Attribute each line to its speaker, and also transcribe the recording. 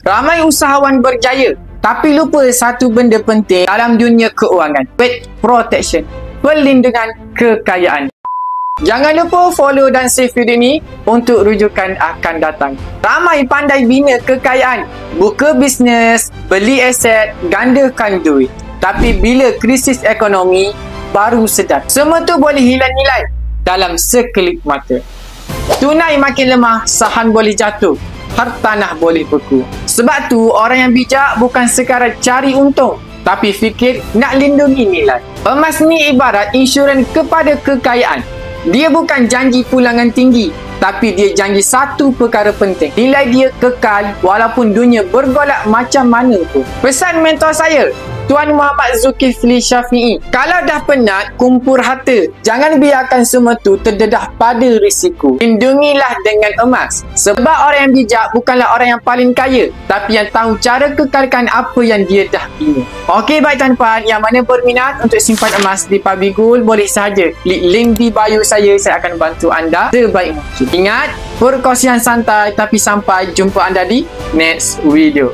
Speaker 1: Ramai usahawan berjaya tapi lupa satu benda penting dalam dunia keuangan. Wealth protection, perlindungan kekayaan. Jangan lupa follow dan save video ni untuk rujukan akan datang. Ramai pandai bina kekayaan, buka bisnes, beli aset, gandakan duit. Tapi bila krisis ekonomi, baru sedar. Semua tu boleh hilang nilai dalam sekelip mata. Tunai makin lemah, saham boleh jatuh, hartanah boleh beku. Sebab tu orang yang bijak bukan sekadar cari untung, tapi fikir nak lindungi nilai. Emas ni ibarat insurans kepada kekayaan. Dia bukan janji pulangan tinggi, tapi dia janji satu perkara penting. Nilai dia kekal walaupun dunia bergolak macam mana pun. Pesan mentor saya, Tuan Muhammad Zulkifli Syafi'i, kalau dah penat kumpul harta, jangan biarkan semua tu terdedah pada risiko. Lindungilah dengan emas. Sebab orang yang bijak bukanlah orang yang paling kaya, tapi yang tahu cara kekalkan apa yang dia dah bina. Okey baik tuan-tuan, yang mana berminat untuk simpan emas di Public Gold, boleh sahaja klik link di bio saya akan bantu anda sebaik mungkin. Ingat, perkongsian santai, tapi sampai jumpa anda di next video.